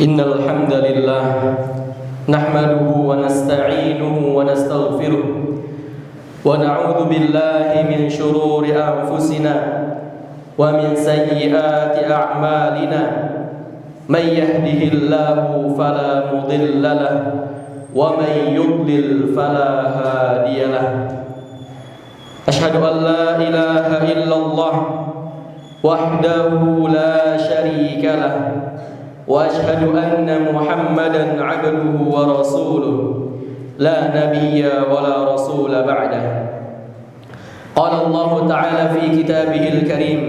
إن الحمد لله نحمده ونستعينه ونستغفره ونعوذ بالله من شرور أنفسنا ومن سيئات أعمالنا من يهده الله فلا مضل له ومن يضلل فلا هادي له أشهد أن لا إله إلا الله وحده لا شريك له وأشهد أن محمدا عبده ورسوله لا نبي ولا رسول بعده قال الله تعالى في كتابه الكريم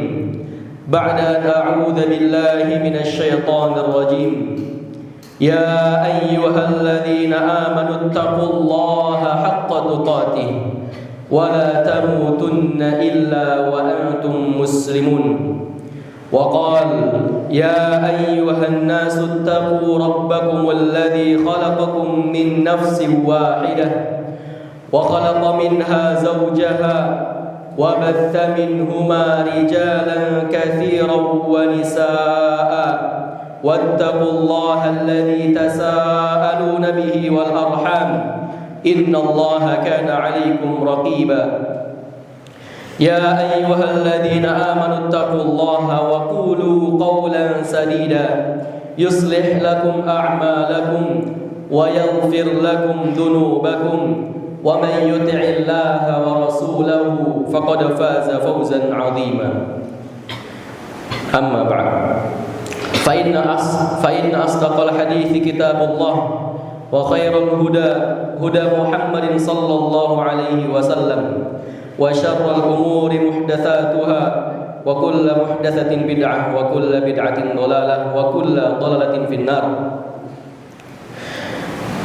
بعد أن أعوذ بالله من الشيطان الرجيم يا أيها الذين آمنوا اتقوا الله حق تقاته ولا تموتن إلا وأنتم مسلمون وقال يا أيها الناس اتقوا ربكم الذي خلقكم من نفس واحدة وخلق منها زوجها وبث منهما رجالا كثيرا ونساء واتقوا الله الذي تساءلون به والأرحام إن الله كان عليكم رقيبا يا أيها الذين آمنوا اتقوا الله وقولوا قولا سديدا يصلح لكم أعمالكم ويغفر لكم ذنوبكم ومن يطع الله ورسوله فقد فاز فوزا عظيما أما بعد فإن أصدق الحديث كتاب الله وخير الهدى هدى محمد صلى الله عليه وسلم وشر الأمور محدثاتها وكل محدثة بدعة وكل بدعة ضلالة وكل ضلالة في النار.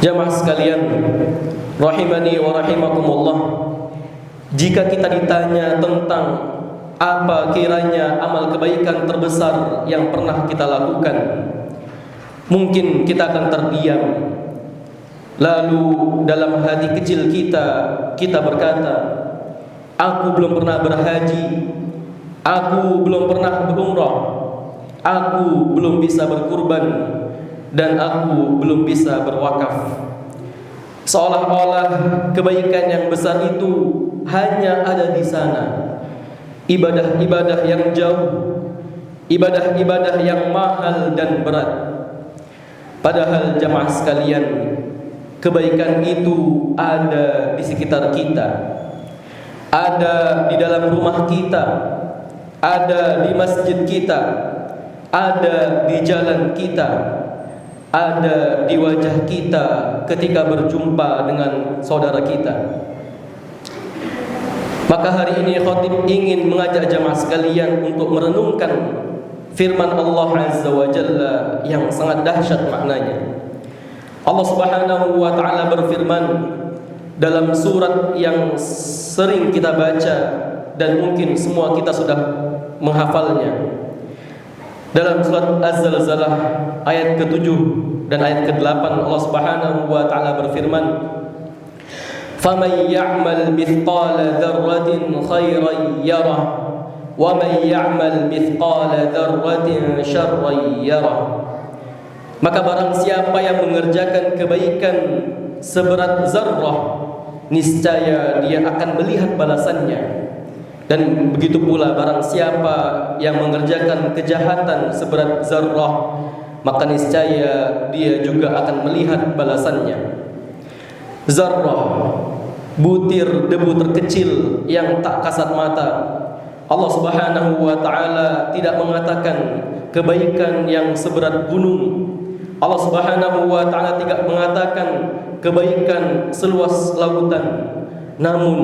Jamaah sekalian rahimani wa rahimakumullah, jika kita ditanya tentang apa kiranya amal kebaikan terbesar yang pernah kita lakukan, mungkin kita akan terdiam. Lalu dalam hati kecil kita berkata, aku belum pernah berhaji, aku belum pernah berumrah, aku belum bisa berkurban, dan aku belum bisa berwakaf. Seolah-olah kebaikan yang besar itu hanya ada di sana. Ibadah-ibadah yang jauh, ibadah-ibadah yang mahal dan berat. Padahal jamaah sekalian, kebaikan itu ada di sekitar kita, ada di dalam rumah kita, ada di masjid kita, ada di jalan kita, ada di wajah kita ketika berjumpa dengan saudara kita. Maka hari ini khatib ingin mengajak jamaah sekalian untuk merenungkan firman Allah Azza wa Jalla yang sangat dahsyat maknanya. Allah Subhanahu wa taala berfirman dalam surat yang sering kita baca dan mungkin semua kita sudah menghafalnya. Dalam surat Az-Zalzalah ayat ke-7 dan ayat ke-8 Allah Subhanahu wa taala berfirman, "Faman ya'mal mithqala dzarratin khairan yarah wa man ya'mal mithqala dzarratin syarran yarah." Maka barang siapa yang mengerjakan kebaikan seberat zarrah, niscaya dia akan melihat balasannya. Dan begitu pula barang siapa yang mengerjakan kejahatan seberat zarrah, maka niscaya dia juga akan melihat balasannya. Zarrah, butir debu terkecil yang tak kasat mata. Allah Subhanahu wa taala tidak mengatakan kebaikan yang seberat gunung. Allah Subhanahu wa taala tidak mengatakan kebaikan seluas lautan. Namun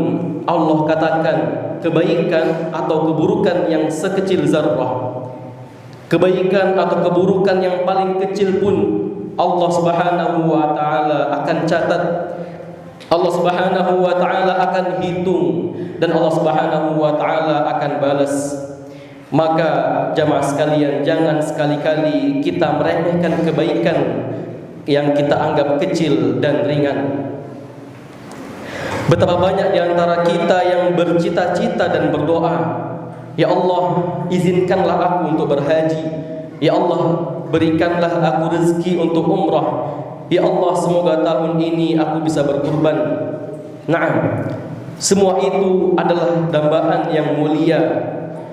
Allah katakan kebaikan atau keburukan yang sekecil zarrah. Kebaikan atau keburukan yang paling kecil pun Allah Subhanahu wa taala akan catat. Allah Subhanahu wa taala akan hitung dan Allah Subhanahu wa taala akan balas. Maka jamaah sekalian, jangan sekali-kali kita meremehkan kebaikan yang kita anggap kecil dan ringan. Betapa banyak di antara kita yang bercita-cita dan berdoa, "Ya Allah, izinkanlah aku untuk berhaji. Ya Allah, berikanlah aku rezeki untuk umrah. Ya Allah, semoga tahun ini aku bisa berkurban. Naam, semua itu adalah dambaan yang mulia.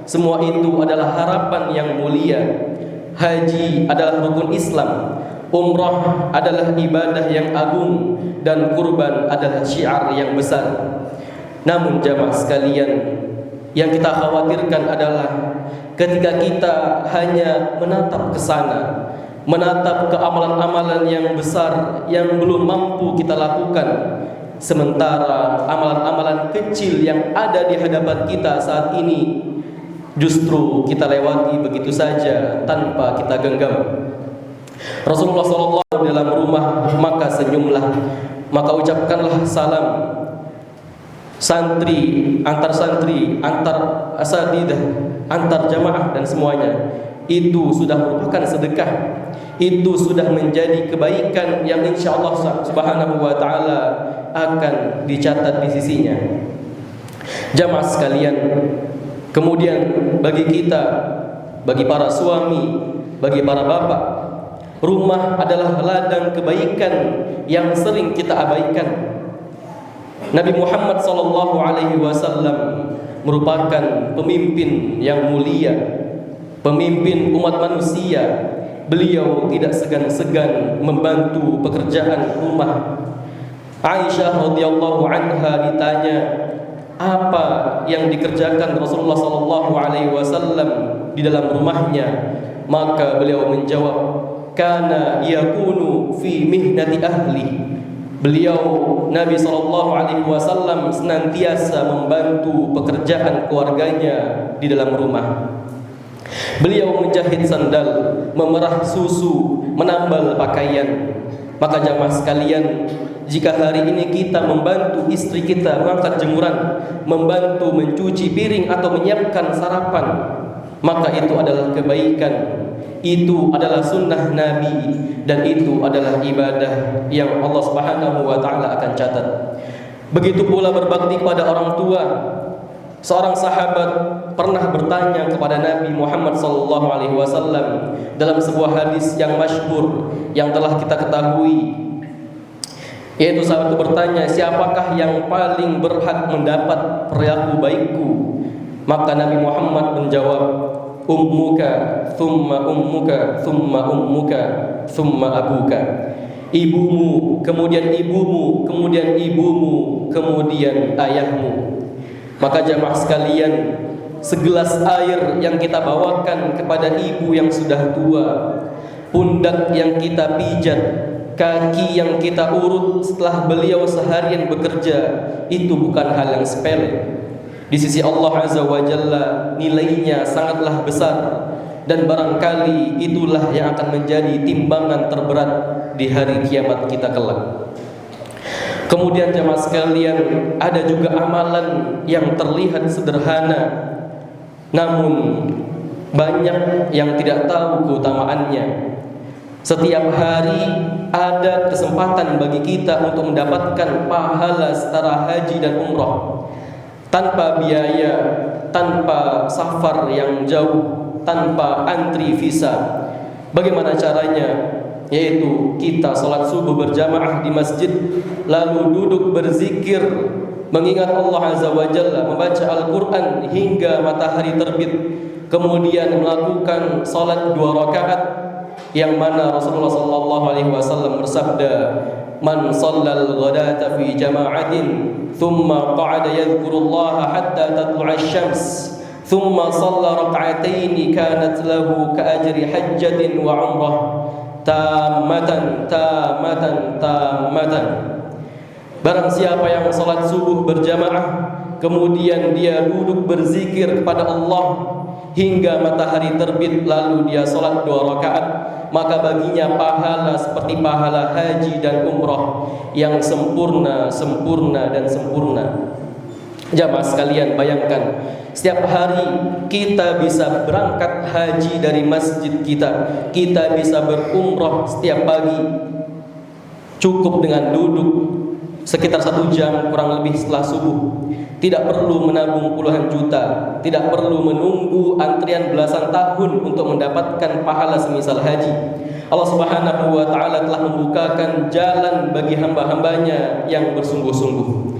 Semua itu adalah harapan yang mulia. Haji adalah rukun Islam, umrah adalah ibadah yang agung, dan kurban adalah syiar yang besar. Namun jamaah sekalian, yang kita khawatirkan adalah ketika kita hanya menatap ke sana, menatap ke amalan-amalan yang besar yang belum mampu kita lakukan, sementara amalan-amalan kecil yang ada di hadapan kita saat ini justru kita lewati begitu saja tanpa kita genggam. Rasulullah SAW dalam rumah maka senyumlah, maka ucapkanlah salam. Santri, antar asatidah, antar jamaah dan semuanya, itu sudah merupakan sedekah. Itu sudah menjadi kebaikan yang insya Allah Subhanahu wa ta'ala akan dicatat di sisinya. Jamaah sekalian, kemudian bagi kita, bagi para suami, bagi para bapak, rumah adalah ladang kebaikan yang sering kita abaikan. Nabi Muhammad SAW merupakan pemimpin yang mulia, pemimpin umat manusia. Beliau tidak segan-segan membantu pekerjaan rumah. Aisyah radhiyallahu anha ditanya, apa yang dikerjakan Rasulullah SAW di dalam rumahnya? Maka beliau menjawab, kana yakunu fi mihnati ahli. Beliau Nabi SAW senantiasa membantu pekerjaan keluarganya di dalam rumah. Beliau menjahit sandal, memerah susu, menambal pakaian. Maka jamaah sekalian, jika hari ini kita membantu istri kita mengangkat jemuran, membantu mencuci piring atau menyiapkan sarapan, maka itu adalah kebaikan. Itu adalah sunnah Nabi, dan itu adalah ibadah yang Allah Subhanahu wa ta'ala akan catat. Begitu pula berbakti pada orang tua. Seorang sahabat pernah bertanya kepada Nabi Muhammad SAW dalam sebuah hadis yang masyhur yang telah kita ketahui, yaitu sahabat itu bertanya, siapakah yang paling berhak mendapat perilaku baikku? Maka Nabi Muhammad menjawab, ummuka, thumma ummuka, thumma ummuka, thumma abuka. Ibumu, kemudian ibumu, kemudian ibumu, kemudian ayahmu. Maka jamaah sekalian, segelas air yang kita bawakan kepada ibu yang sudah tua, pundak yang kita pijat, kaki yang kita urut setelah beliau seharian bekerja, itu bukan hal yang sepele. Di sisi Allah Azza wa Jalla nilainya sangatlah besar, dan barangkali itulah yang akan menjadi timbangan terberat di hari kiamat kita kelak. Kemudian jemaah sekalian, ada juga amalan yang terlihat sederhana, namun banyak yang tidak tahu keutamaannya. Setiap hari ada kesempatan bagi kita untuk mendapatkan pahala setara haji dan umrah, tanpa biaya, tanpa safar yang jauh, tanpa antri visa. Bagaimana caranya? Yaitu kita salat subuh berjamaah di masjid, lalu duduk berzikir, mengingat Allah Azza wa Jalla, membaca Al-Quran hingga matahari terbit, kemudian melakukan salat 2 rakaat, yang mana Rasulullah SAW bersabda, man shallal ghadata fi jama'atin thumma qa'ada yadhkurullaha hatta tatlu'a asy-syams thumma shalla rak'ataini kanat lahu ka'ajri hajjatin wa umrah tamatan. Barang siapa yang salat subuh berjamaah, kemudian dia duduk berzikir kepada Allah hingga matahari terbit, lalu dia salat 2 rakaat, maka baginya pahala seperti pahala haji dan umrah yang sempurna. Jamaah sekalian, bayangkan setiap hari kita bisa berangkat haji dari masjid kita bisa berumrah setiap pagi, cukup dengan duduk sekitar 1 jam kurang lebih setelah subuh. tidak perlu menabung puluhan juta, tidak perlu menunggu antrian belasan tahun untuk mendapatkan pahala semisal haji. Allah Subhanahu wa taala telah membukakan jalan bagi hamba-hambanya yang bersungguh-sungguh.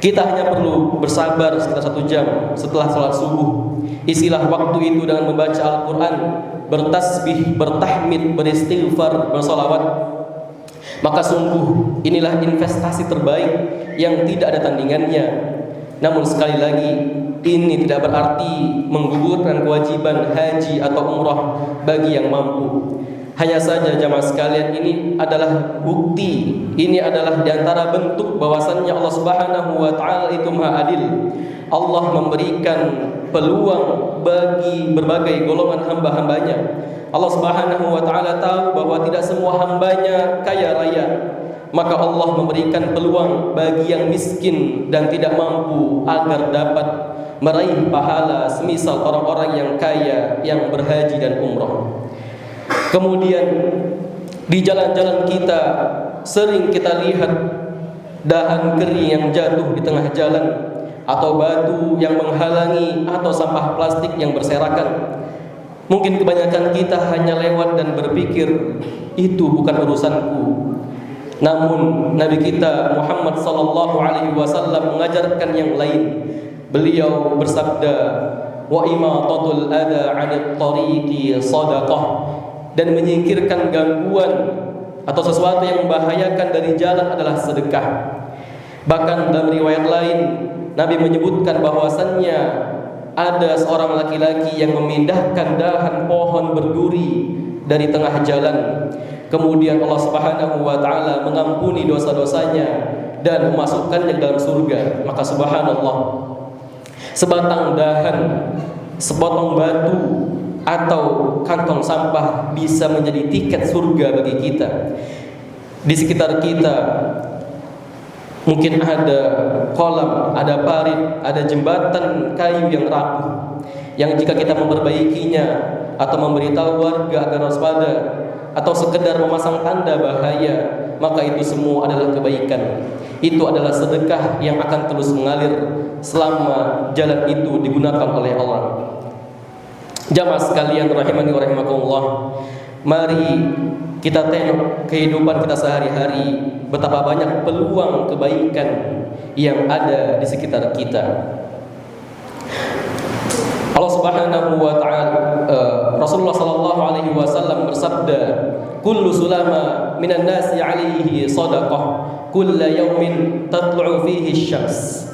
Kita hanya perlu bersabar sekitar 1 jam setelah salat subuh. Isilah waktu itu dengan membaca Al-Quran, bertasbih, bertahmid, beristighfar, bersolawat. Maka sungguh inilah investasi terbaik yang tidak ada tandingannya. Namun sekali lagi, ini tidak berarti menggugurkan kewajiban haji atau umrah bagi yang mampu. Hanya saja jamaah sekalian, ini adalah bukti, ini adalah diantara bentuk bahwasannya Allah Subhanahu wa taala itu Maha Adil. Allah memberikan peluang bagi berbagai golongan hamba-hambanya. Allah Subhanahu wa taala tahu bahwa tidak semua hambanya kaya raya. Maka Allah memberikan peluang bagi yang miskin dan tidak mampu agar dapat meraih pahala semisal orang-orang yang kaya yang berhaji dan umrah. Kemudian di jalan-jalan kita sering kita lihat dahan kering yang jatuh di tengah jalan, atau batu yang menghalangi, atau sampah plastik yang berserakan. Mungkin kebanyakan kita hanya lewat dan berpikir itu bukan urusanku. Namun Nabi kita Muhammad sallallahu alaihi wasallam mengajarkan yang lain. Beliau bersabda, "Wa imatatul adza 'anil tariqi shadaqah." Dan menyingkirkan gangguan atau sesuatu yang membahayakan dari jalan adalah sedekah. Bahkan dalam riwayat lain Nabi menyebutkan bahwasannya ada seorang laki-laki yang memindahkan dahan pohon berduri dari tengah jalan. Kemudian Allah Subhanahu wa taala mengampuni dosa-dosanya dan memasukkannya ke dalam surga. Maka subhanallah, sebatang dahan, sepotong batu atau kantong sampah bisa menjadi tiket surga bagi kita. Di sekitar kita mungkin ada kolam, ada parit, ada jembatan kayu yang rapuh, yang jika kita memperbaikinya atau memberitahu warga agar waspada atau sekedar memasang tanda bahaya, maka itu semua adalah kebaikan. Itu adalah sedekah yang akan terus mengalir selama jalan itu digunakan oleh Allah. Jamaah sekalian rahimani wa rahimakumullah, mari kita tengok kehidupan kita sehari-hari, betapa banyak peluang kebaikan yang ada di sekitar kita. Allah Subhanahu wa taala, Rasulullah sallallahu alaihi wasallam bersabda, "Kullu sulama minan nasi 'alaihi shadaqah, kullu yaumin tatlu'u fihi asy-syams."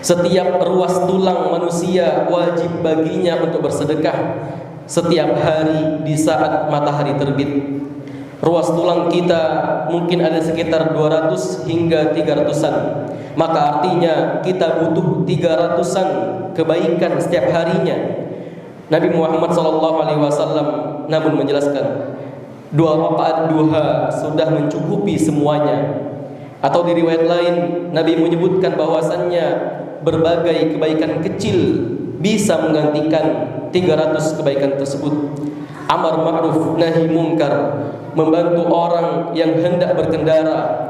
Setiap ruas tulang manusia wajib baginya untuk bersedekah setiap hari di saat matahari terbit. Ruas tulang kita mungkin ada sekitar 200 hingga 300-an. Maka artinya kita butuh 300-an kebaikan setiap harinya. Nabi Muhammad SAW namun menjelaskan, 2 rakaat duha sudah mencukupi semuanya. Atau di riwayat lain Nabi menyebutkan bahwasannya berbagai kebaikan kecil bisa menggantikan 300 kebaikan tersebut. Amar ma'ruf nahi munkar, membantu orang yang hendak berkendara,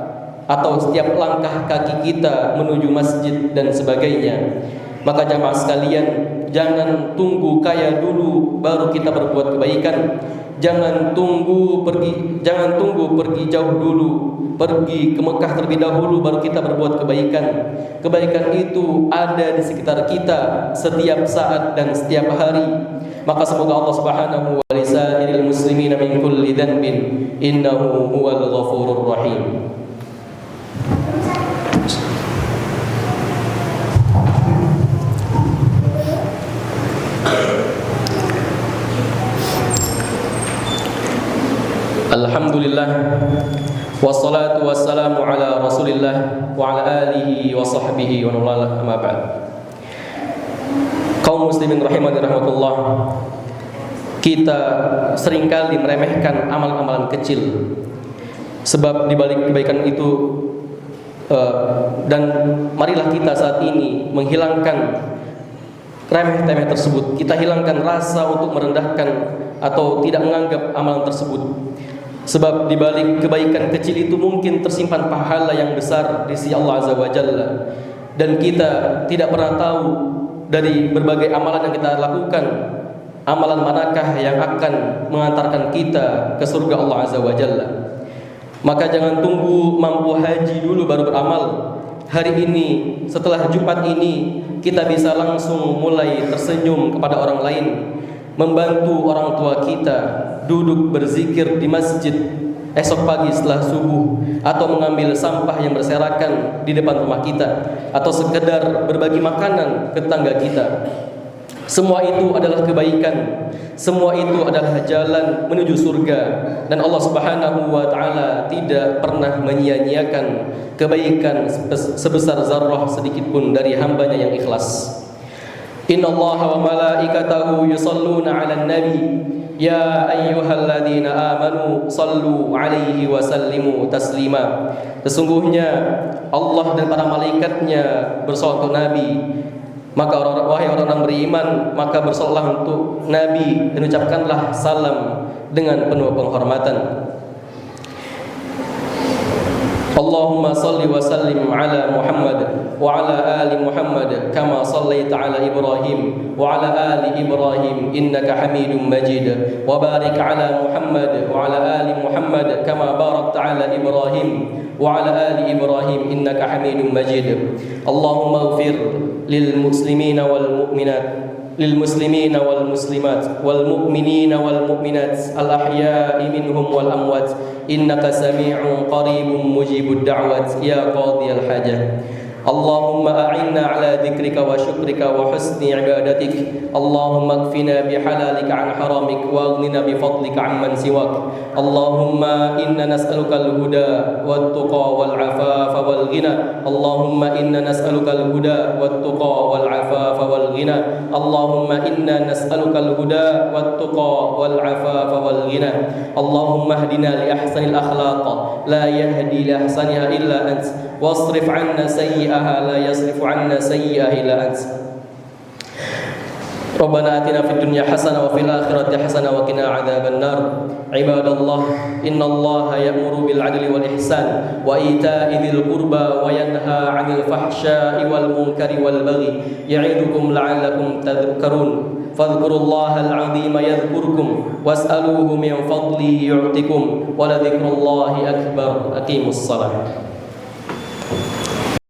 atau setiap langkah kaki kita menuju masjid dan sebagainya. Maka jamaah sekalian, jangan tunggu kaya dulu baru kita berbuat kebaikan. Jangan tunggu pergi jauh dulu, pergi ke Mekah terlebih dahulu baru kita berbuat kebaikan. Kebaikan itu ada di sekitar kita setiap saat dan setiap hari. Maka semoga Allah Subhanahu wa lisanil muslimin min kulli dhanbin innahu huwal ghafurur rahim. Alhamdulillah, wassalatu wassalamu ala Rasulillah wa ala alihi wa sahbihi wa nulala, amma ba'd. Kaum muslimin rahimani rahmatullah, kita seringkali meremehkan amal-amalan kecil. Sebab di balik kebaikan itu dan marilah kita saat ini menghilangkan remeh-temeh tersebut. Kita hilangkan rasa untuk merendahkan atau tidak menganggap amalan tersebut. Sebab di balik kebaikan kecil itu mungkin tersimpan pahala yang besar di sisi Allah Azza wa Jalla. dan kita tidak pernah tahu dari berbagai amalan yang kita lakukan, amalan manakah yang akan mengantarkan kita ke surga Allah Azza wa Jalla. Maka jangan tunggu mampu haji dulu baru beramal. Hari ini, setelah Jumat ini, kita bisa langsung mulai tersenyum kepada orang lain, membantu orang tua kita duduk berzikir di masjid esok pagi setelah subuh, atau mengambil sampah yang berserakan di depan rumah kita, atau sekedar berbagi makanan ke tetangga kita. Semua itu adalah kebaikan, semua itu adalah jalan menuju surga, dan Allah Subhanahu wa taala tidak pernah menyia-nyiakan kebaikan sebesar zarrah sedikit pun dari hambanya yang ikhlas. Innallaha wa malaikatahu yusalluna 'alan nabi ya ayyuhalladzina amanu sallu 'alaihi wa sallimu taslima. Sesungguhnya Allah dan para malaikatnya bersalawat untuk Nabi. Maka wahai orang-orang beriman, maka bersalawatlah untuk Nabi dan ucapkanlah salam dengan penuh penghormatan. Allahumma salli wa sallim ala Muhammad wa ala ali Muhammad kama sallaita ala Ibrahim wa ala ali Ibrahim innaka Hamidum Majid, wa barik ala Muhammad wa ala ali Muhammad kama barakta ala Ibrahim wa ala ali Ibrahim innaka Hamidum Majid. Allahumma ighfir lil muslimina wal mu'minat للمسلمين والمسلمات والمؤمنين والمؤمنات الأحياء منهم والأموات إنك سميع قريب مجيب الدعوات يا قاضي الحاجة. اللهم أعنا على ذكرك وشكرك وحسن عبادتك. اللهم اكفنا بحلالك عن حرامك واغننا بفضلك عمن سواك. اللهم إنا نسألك الهدى والتقى والعفاف والغنى. اللهم إنا نسألك الهدى والتقى والعفاف والغنى. اللهم إنا نسألك الهدى والتقى والعفاف والغنى. اللهم اهدنا لأحسن الأخلاق لا يهدي لأحسنها إلا أنت، واصرف عنا سيئها لا يصرف عنا سيئها إلا أنت. ربنا آتنا في الدنيا حسنة وفي الآخرة حسنة وقنا عذاب النار. عباد الله، إن الله يأمر بالعدل والإحسان وإيتاء ذي القربى وينهى عن الفحشاء والمنكر والبغي يعظكم لعلكم تذكرون. فاذكروا الله العظيم يذكركم واسألوه من فضله يعطكم ولذكر الله أكبر. أقيموا الصلاة.